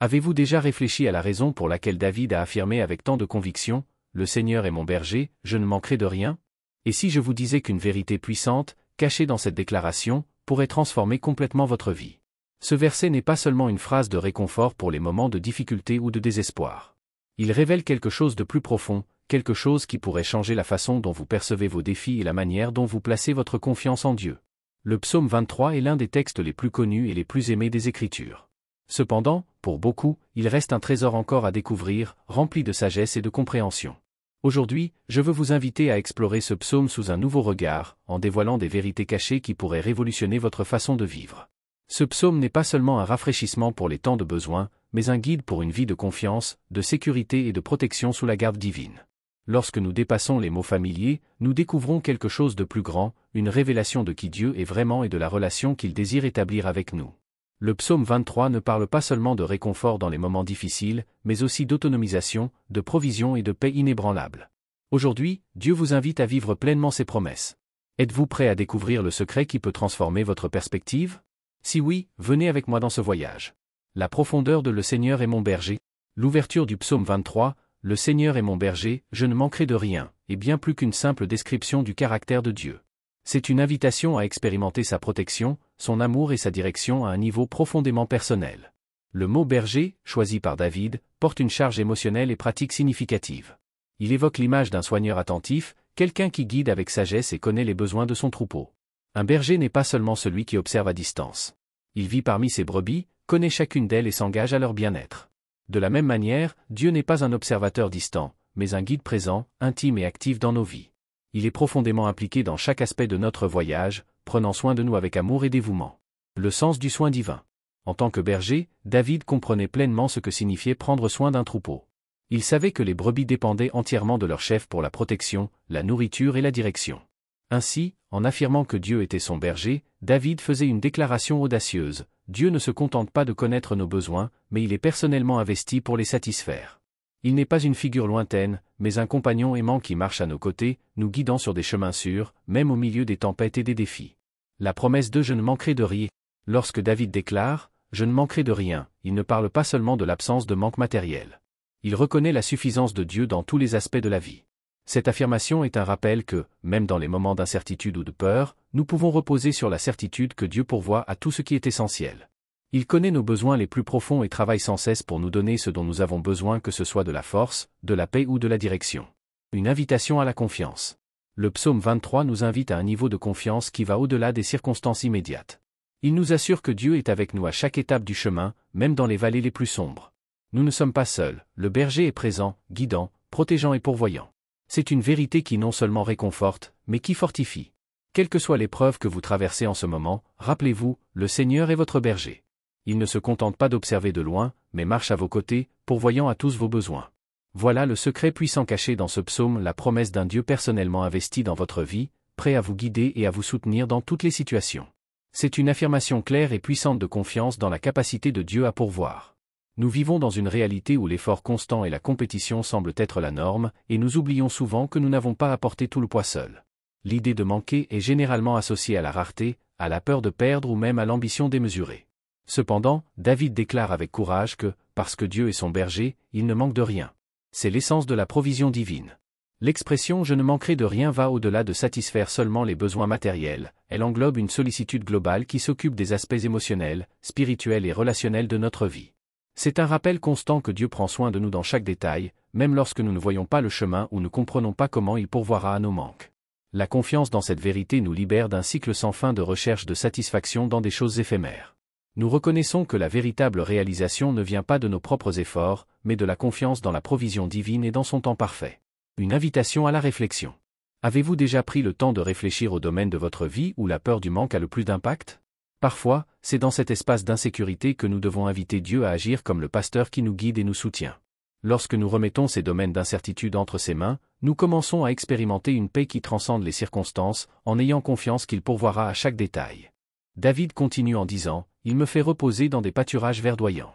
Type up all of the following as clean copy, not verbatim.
Avez-vous déjà réfléchi à la raison pour laquelle David a affirmé avec tant de conviction, « Le Seigneur est mon berger, je ne manquerai de rien » ? Et si je vous disais qu'une vérité puissante, cachée dans cette déclaration, pourrait transformer complètement votre vie ? Ce verset n'est pas seulement une phrase de réconfort pour les moments de difficulté ou de désespoir. Il révèle quelque chose de plus profond, quelque chose qui pourrait changer la façon dont vous percevez vos défis et la manière dont vous placez votre confiance en Dieu. Le psaume 23 est l'un des textes les plus connus et les plus aimés des Écritures. Cependant, pour beaucoup, il reste un trésor encore à découvrir, rempli de sagesse et de compréhension. Aujourd'hui, je veux vous inviter à explorer ce psaume sous un nouveau regard, en dévoilant des vérités cachées qui pourraient révolutionner votre façon de vivre. Ce psaume n'est pas seulement un rafraîchissement pour les temps de besoin, mais un guide pour une vie de confiance, de sécurité et de protection sous la garde divine. Lorsque nous dépassons les mots familiers, nous découvrons quelque chose de plus grand, une révélation de qui Dieu est vraiment et de la relation qu'il désire établir avec nous. Le psaume 23 ne parle pas seulement de réconfort dans les moments difficiles, mais aussi d'autonomisation, de provision et de paix inébranlable. Aujourd'hui, Dieu vous invite à vivre pleinement ses promesses. Êtes-vous prêt à découvrir le secret qui peut transformer votre perspective ? Si oui, venez avec moi dans ce voyage. La profondeur de Le Seigneur est mon berger. L'ouverture du psaume 23, Le Seigneur est mon berger, je ne manquerai de rien, est bien plus qu'une simple description du caractère de Dieu. C'est une invitation à expérimenter sa protection, son amour et sa direction à un niveau profondément personnel. Le mot berger, choisi par David, porte une charge émotionnelle et pratique significative. Il évoque l'image d'un soigneur attentif, quelqu'un qui guide avec sagesse et connaît les besoins de son troupeau. Un berger n'est pas seulement celui qui observe à distance. Il vit parmi ses brebis, connaît chacune d'elles et s'engage à leur bien-être. De la même manière, Dieu n'est pas un observateur distant, mais un guide présent, intime et actif dans nos vies. Il est profondément impliqué dans chaque aspect de notre voyage, prenant soin de nous avec amour et dévouement. Le sens du soin divin. En tant que berger, David comprenait pleinement ce que signifiait prendre soin d'un troupeau. Il savait que les brebis dépendaient entièrement de leur chef pour la protection, la nourriture et la direction. Ainsi, en affirmant que Dieu était son berger, David faisait une déclaration audacieuse. Dieu ne se contente pas de connaître nos besoins, mais il est personnellement investi pour les satisfaire. Il n'est pas une figure lointaine, mais un compagnon aimant qui marche à nos côtés, nous guidant sur des chemins sûrs, même au milieu des tempêtes et des défis. La promesse de « je ne manquerai de rien ». Lorsque David déclare « je ne manquerai de rien », il ne parle pas seulement de l'absence de manque matériel. Il reconnaît la suffisance de Dieu dans tous les aspects de la vie. Cette affirmation est un rappel que, même dans les moments d'incertitude ou de peur, nous pouvons reposer sur la certitude que Dieu pourvoit à tout ce qui est essentiel. Il connaît nos besoins les plus profonds et travaille sans cesse pour nous donner ce dont nous avons besoin, que ce soit de la force, de la paix ou de la direction. Une invitation à la confiance. Le psaume 23 nous invite à un niveau de confiance qui va au-delà des circonstances immédiates. Il nous assure que Dieu est avec nous à chaque étape du chemin, même dans les vallées les plus sombres. Nous ne sommes pas seuls, le berger est présent, guidant, protégeant et pourvoyant. C'est une vérité qui non seulement réconforte, mais qui fortifie. Quelle que soit l'épreuve que vous traversez en ce moment, rappelez-vous, le Seigneur est votre berger. Il ne se contente pas d'observer de loin, mais marche à vos côtés, pourvoyant à tous vos besoins. Voilà le secret puissant caché dans ce psaume, la promesse d'un Dieu personnellement investi dans votre vie, prêt à vous guider et à vous soutenir dans toutes les situations. C'est une affirmation claire et puissante de confiance dans la capacité de Dieu à pourvoir. Nous vivons dans une réalité où l'effort constant et la compétition semblent être la norme, et nous oublions souvent que nous n'avons pas à porter tout le poids seul. L'idée de manquer est généralement associée à la rareté, à la peur de perdre ou même à l'ambition démesurée. Cependant, David déclare avec courage que, parce que Dieu est son berger, il ne manque de rien. C'est l'essence de la provision divine. L'expression « je ne manquerai de rien » va au-delà de satisfaire seulement les besoins matériels, elle englobe une sollicitude globale qui s'occupe des aspects émotionnels, spirituels et relationnels de notre vie. C'est un rappel constant que Dieu prend soin de nous dans chaque détail, même lorsque nous ne voyons pas le chemin ou ne comprenons pas comment il pourvoira à nos manques. La confiance dans cette vérité nous libère d'un cycle sans fin de recherche de satisfaction dans des choses éphémères. Nous reconnaissons que la véritable réalisation ne vient pas de nos propres efforts, mais de la confiance dans la provision divine et dans son temps parfait. Une invitation à la réflexion. Avez-vous déjà pris le temps de réfléchir au domaine de votre vie où la peur du manque a le plus d'impact ? Parfois, c'est dans cet espace d'insécurité que nous devons inviter Dieu à agir comme le pasteur qui nous guide et nous soutient. Lorsque nous remettons ces domaines d'incertitude entre ses mains, nous commençons à expérimenter une paix qui transcende les circonstances, en ayant confiance qu'il pourvoira à chaque détail. David continue en disant « Il me fait reposer dans des pâturages verdoyants ».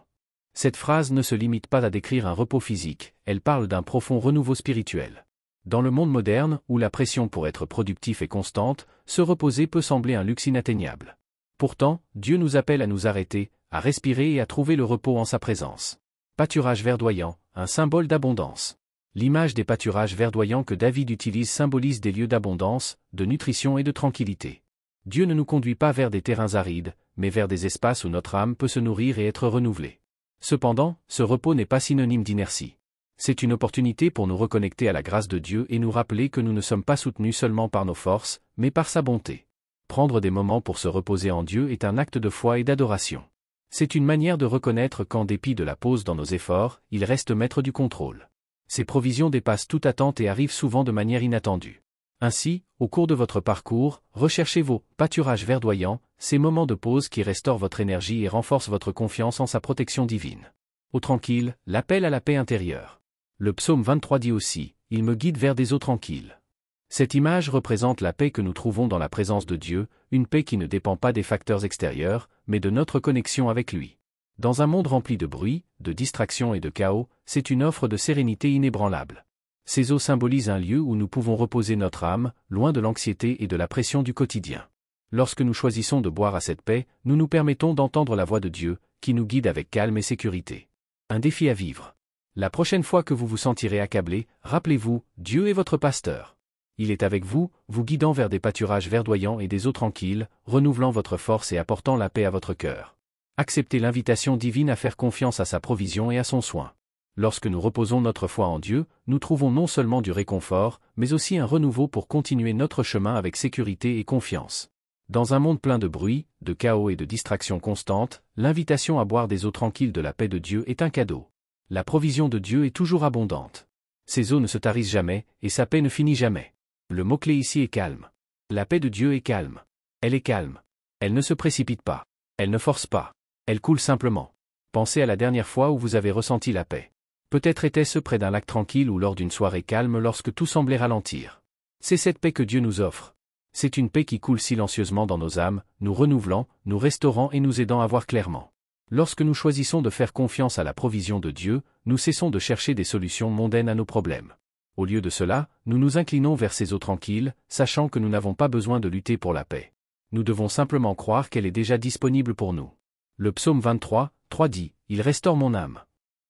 Cette phrase ne se limite pas à décrire un repos physique, elle parle d'un profond renouveau spirituel. Dans le monde moderne, où la pression pour être productif est constante, se reposer peut sembler un luxe inatteignable. Pourtant, Dieu nous appelle à nous arrêter, à respirer et à trouver le repos en sa présence. Pâturage verdoyant, un symbole d'abondance. L'image des pâturages verdoyants que David utilise symbolise des lieux d'abondance, de nutrition et de tranquillité. Dieu ne nous conduit pas vers des terrains arides, mais vers des espaces où notre âme peut se nourrir et être renouvelée. Cependant, ce repos n'est pas synonyme d'inertie. C'est une opportunité pour nous reconnecter à la grâce de Dieu et nous rappeler que nous ne sommes pas soutenus seulement par nos forces, mais par sa bonté. Prendre des moments pour se reposer en Dieu est un acte de foi et d'adoration. C'est une manière de reconnaître qu'en dépit de la pause dans nos efforts, il reste maître du contrôle. Ses provisions dépassent toute attente et arrivent souvent de manière inattendue. Ainsi, au cours de votre parcours, recherchez vos pâturages verdoyants, ces moments de pause qui restaurent votre énergie et renforcent votre confiance en sa protection divine. Eau tranquille, l'appel à la paix intérieure. Le psaume 23 dit aussi, « Il me guide vers des eaux tranquilles ». Cette image représente la paix que nous trouvons dans la présence de Dieu, une paix qui ne dépend pas des facteurs extérieurs, mais de notre connexion avec lui. Dans un monde rempli de bruit, de distractions et de chaos, c'est une offre de sérénité inébranlable. Ces eaux symbolisent un lieu où nous pouvons reposer notre âme, loin de l'anxiété et de la pression du quotidien. Lorsque nous choisissons de boire à cette paix, nous nous permettons d'entendre la voix de Dieu, qui nous guide avec calme et sécurité. Un défi à vivre. La prochaine fois que vous vous sentirez accablé, rappelez-vous, Dieu est votre pasteur. Il est avec vous, vous guidant vers des pâturages verdoyants et des eaux tranquilles, renouvelant votre force et apportant la paix à votre cœur. Acceptez l'invitation divine à faire confiance à sa provision et à son soin. Lorsque nous reposons notre foi en Dieu, nous trouvons non seulement du réconfort, mais aussi un renouveau pour continuer notre chemin avec sécurité et confiance. Dans un monde plein de bruit, de chaos et de distractions constantes, l'invitation à boire des eaux tranquilles de la paix de Dieu est un cadeau. La provision de Dieu est toujours abondante. Ses eaux ne se tarissent jamais, et sa paix ne finit jamais. Le mot-clé ici est calme. La paix de Dieu est calme. Elle est calme. Elle ne se précipite pas. Elle ne force pas. Elle coule simplement. Pensez à la dernière fois où vous avez ressenti la paix. Peut-être était-ce près d'un lac tranquille ou lors d'une soirée calme lorsque tout semblait ralentir. C'est cette paix que Dieu nous offre. C'est une paix qui coule silencieusement dans nos âmes, nous renouvelant, nous restaurant et nous aidant à voir clairement. Lorsque nous choisissons de faire confiance à la provision de Dieu, nous cessons de chercher des solutions mondaines à nos problèmes. Au lieu de cela, nous nous inclinons vers ces eaux tranquilles, sachant que nous n'avons pas besoin de lutter pour la paix. Nous devons simplement croire qu'elle est déjà disponible pour nous. Le psaume 23, 3 dit, « Il restaure mon âme ».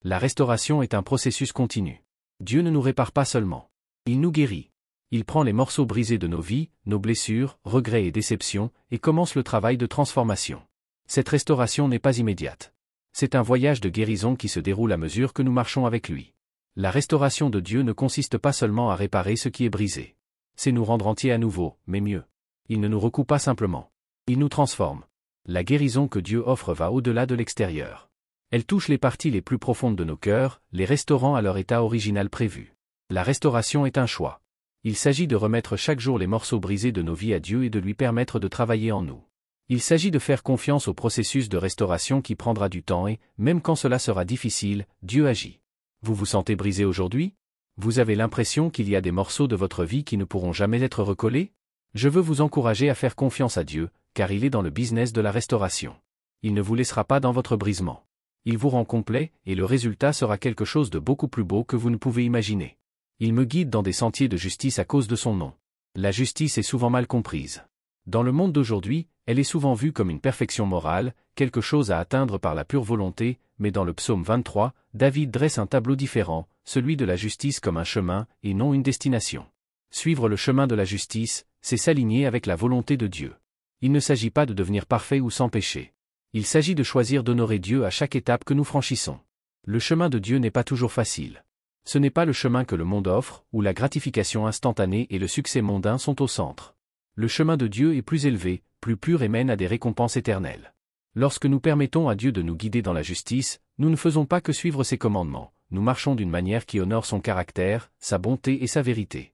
La restauration est un processus continu. Dieu ne nous répare pas seulement. Il nous guérit. Il prend les morceaux brisés de nos vies, nos blessures, regrets et déceptions, et commence le travail de transformation. Cette restauration n'est pas immédiate. C'est un voyage de guérison qui se déroule à mesure que nous marchons avec lui. La restauration de Dieu ne consiste pas seulement à réparer ce qui est brisé. C'est nous rendre entiers à nouveau, mais mieux. Il ne nous recoue pas simplement. Il nous transforme. La guérison que Dieu offre va au-delà de l'extérieur. Elle touche les parties les plus profondes de nos cœurs, les restaurant à leur état original prévu. La restauration est un choix. Il s'agit de remettre chaque jour les morceaux brisés de nos vies à Dieu et de lui permettre de travailler en nous. Il s'agit de faire confiance au processus de restauration qui prendra du temps et, même quand cela sera difficile, Dieu agit. Vous vous sentez brisé aujourd'hui? Vous avez l'impression qu'il y a des morceaux de votre vie qui ne pourront jamais être recollés? Je veux vous encourager à faire confiance à Dieu, car il est dans le business de la restauration. Il ne vous laissera pas dans votre brisement. Il vous rend complet, et le résultat sera quelque chose de beaucoup plus beau que vous ne pouvez imaginer. Il me guide dans des sentiers de justice à cause de son nom. La justice est souvent mal comprise. Dans le monde d'aujourd'hui, elle est souvent vue comme une perfection morale, quelque chose à atteindre par la pure volonté, mais dans le psaume 23, David dresse un tableau différent, celui de la justice comme un chemin, et non une destination. Suivre le chemin de la justice, c'est s'aligner avec la volonté de Dieu. Il ne s'agit pas de devenir parfait ou sans péché. Il s'agit de choisir d'honorer Dieu à chaque étape que nous franchissons. Le chemin de Dieu n'est pas toujours facile. Ce n'est pas le chemin que le monde offre, où la gratification instantanée et le succès mondain sont au centre. Le chemin de Dieu est plus élevé, plus pur et mène à des récompenses éternelles. Lorsque nous permettons à Dieu de nous guider dans la justice, nous ne faisons pas que suivre ses commandements, nous marchons d'une manière qui honore son caractère, sa bonté et sa vérité.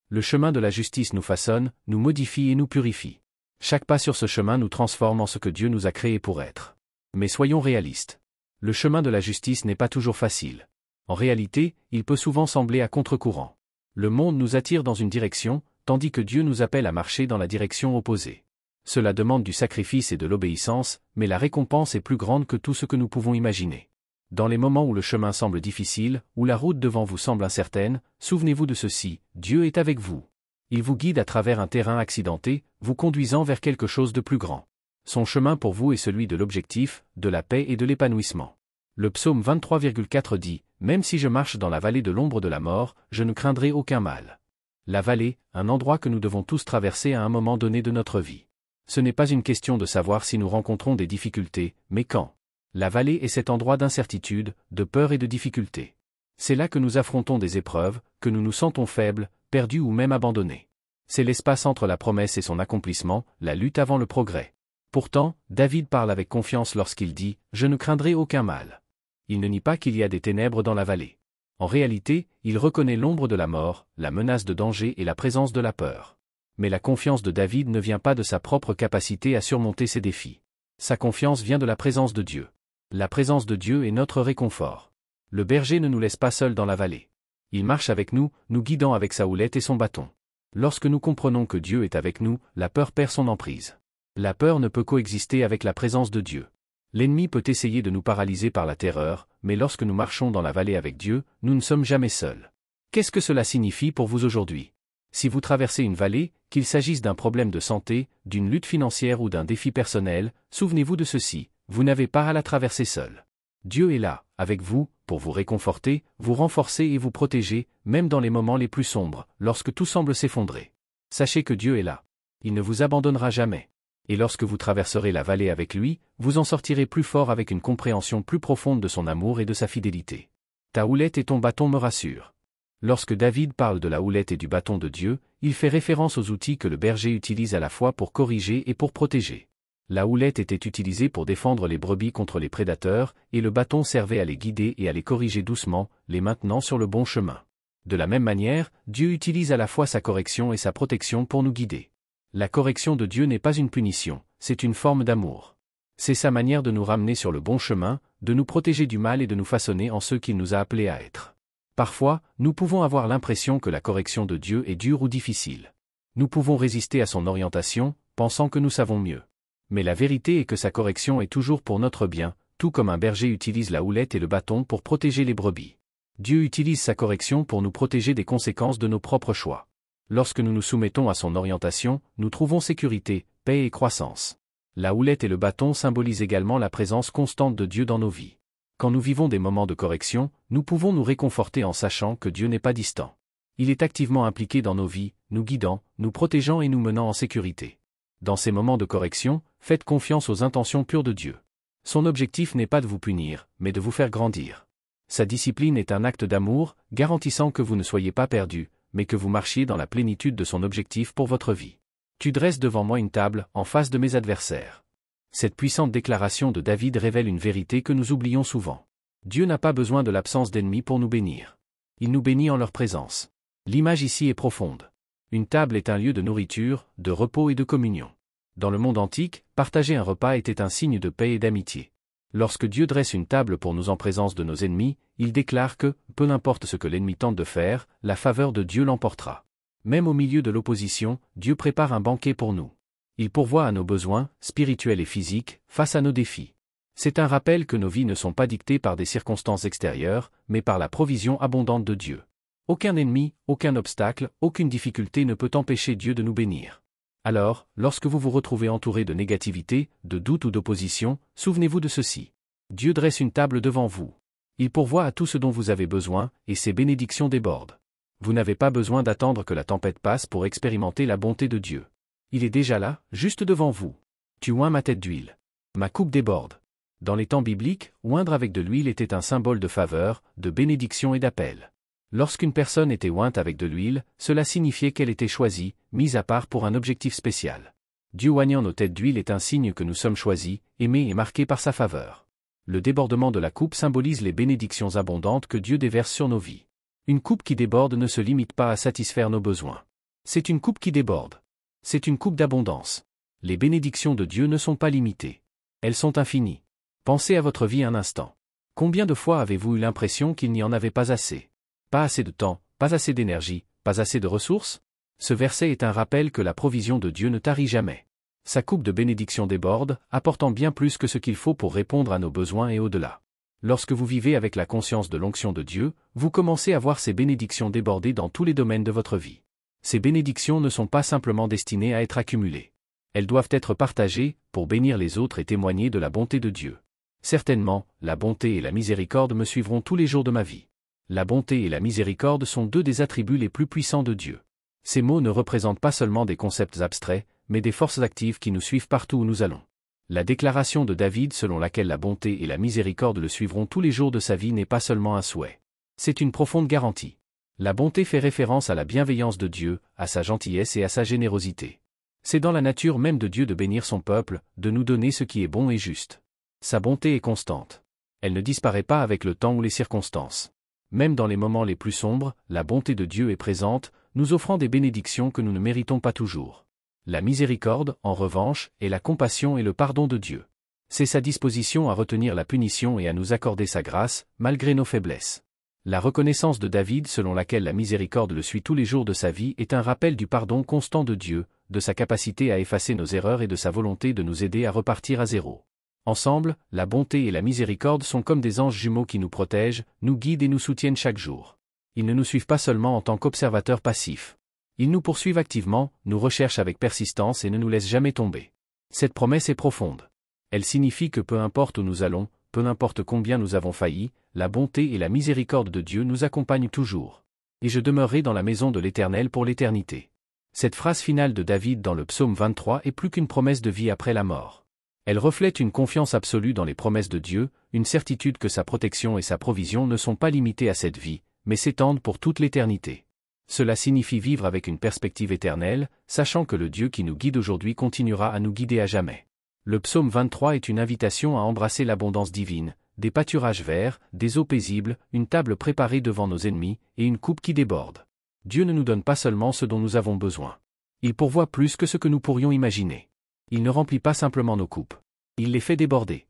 Le chemin de la justice nous façonne, nous modifie et nous purifie. Chaque pas sur ce chemin nous transforme en ce que Dieu nous a créés pour être. Mais soyons réalistes. Le chemin de la justice n'est pas toujours facile. En réalité, il peut souvent sembler à contre-courant. Le monde nous attire dans une direction, tandis que Dieu nous appelle à marcher dans la direction opposée. Cela demande du sacrifice et de l'obéissance, mais la récompense est plus grande que tout ce que nous pouvons imaginer. Dans les moments où le chemin semble difficile, où la route devant vous semble incertaine, souvenez-vous de ceci, Dieu est avec vous. Il vous guide à travers un terrain accidenté, vous conduisant vers quelque chose de plus grand. Son chemin pour vous est celui de l'objectif, de la paix et de l'épanouissement. Le psaume 23,4 dit « Même si je marche dans la vallée de l'ombre de la mort, je ne craindrai aucun mal. » La vallée, un endroit que nous devons tous traverser à un moment donné de notre vie. Ce n'est pas une question de savoir si nous rencontrons des difficultés, mais quand. La vallée est cet endroit d'incertitude, de peur et de difficulté. C'est là que nous affrontons des épreuves, que nous nous sentons faibles, perdus ou même abandonnés. C'est l'espace entre la promesse et son accomplissement, la lutte avant le progrès. Pourtant, David parle avec confiance lorsqu'il dit « Je ne craindrai aucun mal ». Il ne nie pas qu'il y a des ténèbres dans la vallée. En réalité, il reconnaît l'ombre de la mort, la menace de danger et la présence de la peur. Mais la confiance de David ne vient pas de sa propre capacité à surmonter ces défis. Sa confiance vient de la présence de Dieu. La présence de Dieu est notre réconfort. Le berger ne nous laisse pas seuls dans la vallée. Il marche avec nous, nous guidant avec sa houlette et son bâton. Lorsque nous comprenons que Dieu est avec nous, la peur perd son emprise. La peur ne peut coexister avec la présence de Dieu. L'ennemi peut essayer de nous paralyser par la terreur, mais lorsque nous marchons dans la vallée avec Dieu, nous ne sommes jamais seuls. Qu'est-ce que cela signifie pour vous aujourd'hui? Si vous traversez une vallée, qu'il s'agisse d'un problème de santé, d'une lutte financière ou d'un défi personnel, souvenez-vous de ceci, vous n'avez pas à la traverser seul. Dieu est là, avec vous, pour vous réconforter, vous renforcer et vous protéger, même dans les moments les plus sombres, lorsque tout semble s'effondrer. Sachez que Dieu est là. Il ne vous abandonnera jamais. Et lorsque vous traverserez la vallée avec lui, vous en sortirez plus fort avec une compréhension plus profonde de son amour et de sa fidélité. Ta houlette et ton bâton me rassurent. Lorsque David parle de la houlette et du bâton de Dieu, il fait référence aux outils que le berger utilise à la fois pour corriger et pour protéger. La houlette était utilisée pour défendre les brebis contre les prédateurs, et le bâton servait à les guider et à les corriger doucement, les maintenant sur le bon chemin. De la même manière, Dieu utilise à la fois sa correction et sa protection pour nous guider. La correction de Dieu n'est pas une punition, c'est une forme d'amour. C'est sa manière de nous ramener sur le bon chemin, de nous protéger du mal et de nous façonner en ce qu'il nous a appelés à être. Parfois, nous pouvons avoir l'impression que la correction de Dieu est dure ou difficile. Nous pouvons résister à son orientation, pensant que nous savons mieux. Mais la vérité est que sa correction est toujours pour notre bien, tout comme un berger utilise la houlette et le bâton pour protéger les brebis. Dieu utilise sa correction pour nous protéger des conséquences de nos propres choix. Lorsque nous nous soumettons à son orientation, nous trouvons sécurité, paix et croissance. La houlette et le bâton symbolisent également la présence constante de Dieu dans nos vies. Quand nous vivons des moments de correction, nous pouvons nous réconforter en sachant que Dieu n'est pas distant. Il est activement impliqué dans nos vies, nous guidant, nous protégeant et nous menant en sécurité. Dans ces moments de correction, faites confiance aux intentions pures de Dieu. Son objectif n'est pas de vous punir, mais de vous faire grandir. Sa discipline est un acte d'amour, garantissant que vous ne soyez pas perdus, mais que vous marchiez dans la plénitude de son objectif pour votre vie. Tu dresses devant moi une table, en face de mes adversaires. Cette puissante déclaration de David révèle une vérité que nous oublions souvent. Dieu n'a pas besoin de l'absence d'ennemis pour nous bénir. Il nous bénit en leur présence. L'image ici est profonde. Une table est un lieu de nourriture, de repos et de communion. Dans le monde antique, partager un repas était un signe de paix et d'amitié. Lorsque Dieu dresse une table pour nous en présence de nos ennemis, il déclare que, peu importe ce que l'ennemi tente de faire, la faveur de Dieu l'emportera. Même au milieu de l'opposition, Dieu prépare un banquet pour nous. Il pourvoit à nos besoins, spirituels et physiques, face à nos défis. C'est un rappel que nos vies ne sont pas dictées par des circonstances extérieures, mais par la provision abondante de Dieu. Aucun ennemi, aucun obstacle, aucune difficulté ne peut empêcher Dieu de nous bénir. Alors, lorsque vous vous retrouvez entouré de négativité, de doute ou d'opposition, souvenez-vous de ceci. Dieu dresse une table devant vous. Il pourvoit à tout ce dont vous avez besoin, et ses bénédictions débordent. Vous n'avez pas besoin d'attendre que la tempête passe pour expérimenter la bonté de Dieu. Il est déjà là, juste devant vous. Tu oins ma tête d'huile. Ma coupe déborde. Dans les temps bibliques, oindre avec de l'huile était un symbole de faveur, de bénédiction et d'appel. Lorsqu'une personne était ointe avec de l'huile, cela signifiait qu'elle était choisie, mise à part pour un objectif spécial. Dieu oignant nos têtes d'huile est un signe que nous sommes choisis, aimés et marqués par sa faveur. Le débordement de la coupe symbolise les bénédictions abondantes que Dieu déverse sur nos vies. Une coupe qui déborde ne se limite pas à satisfaire nos besoins. C'est une coupe qui déborde. C'est une coupe d'abondance. Les bénédictions de Dieu ne sont pas limitées. Elles sont infinies. Pensez à votre vie un instant. Combien de fois avez-vous eu l'impression qu'il n'y en avait pas assez ? Pas assez de temps, pas assez d'énergie, pas assez de ressources? Ce verset est un rappel que la provision de Dieu ne tarit jamais. Sa coupe de bénédiction déborde, apportant bien plus que ce qu'il faut pour répondre à nos besoins et au-delà. Lorsque vous vivez avec la conscience de l'onction de Dieu, vous commencez à voir ces bénédictions déborder dans tous les domaines de votre vie. Ces bénédictions ne sont pas simplement destinées à être accumulées. Elles doivent être partagées, pour bénir les autres et témoigner de la bonté de Dieu. Certainement, la bonté et la miséricorde me suivront tous les jours de ma vie. La bonté et la miséricorde sont deux des attributs les plus puissants de Dieu. Ces mots ne représentent pas seulement des concepts abstraits, mais des forces actives qui nous suivent partout où nous allons. La déclaration de David selon laquelle la bonté et la miséricorde le suivront tous les jours de sa vie n'est pas seulement un souhait. C'est une profonde garantie. La bonté fait référence à la bienveillance de Dieu, à sa gentillesse et à sa générosité. C'est dans la nature même de Dieu de bénir son peuple, de nous donner ce qui est bon et juste. Sa bonté est constante. Elle ne disparaît pas avec le temps ou les circonstances. Même dans les moments les plus sombres, la bonté de Dieu est présente, nous offrant des bénédictions que nous ne méritons pas toujours. La miséricorde, en revanche, est la compassion et le pardon de Dieu. C'est sa disposition à retenir la punition et à nous accorder sa grâce, malgré nos faiblesses. La reconnaissance de David selon laquelle la miséricorde le suit tous les jours de sa vie est un rappel du pardon constant de Dieu, de sa capacité à effacer nos erreurs et de sa volonté de nous aider à repartir à zéro. Ensemble, la bonté et la miséricorde sont comme des anges jumeaux qui nous protègent, nous guident et nous soutiennent chaque jour. Ils ne nous suivent pas seulement en tant qu'observateurs passifs. Ils nous poursuivent activement, nous recherchent avec persistance et ne nous laissent jamais tomber. Cette promesse est profonde. Elle signifie que peu importe où nous allons, peu importe combien nous avons failli, la bonté et la miséricorde de Dieu nous accompagnent toujours. Et je demeurerai dans la maison de l'Éternel pour l'éternité. Cette phrase finale de David dans le psaume 23 est plus qu'une promesse de vie après la mort. Elle reflète une confiance absolue dans les promesses de Dieu, une certitude que sa protection et sa provision ne sont pas limitées à cette vie, mais s'étendent pour toute l'éternité. Cela signifie vivre avec une perspective éternelle, sachant que le Dieu qui nous guide aujourd'hui continuera à nous guider à jamais. Le psaume 23 est une invitation à embrasser l'abondance divine, des pâturages verts, des eaux paisibles, une table préparée devant nos ennemis, et une coupe qui déborde. Dieu ne nous donne pas seulement ce dont nous avons besoin. Il pourvoit plus que ce que nous pourrions imaginer. Il ne remplit pas simplement nos coupes. Il les fait déborder.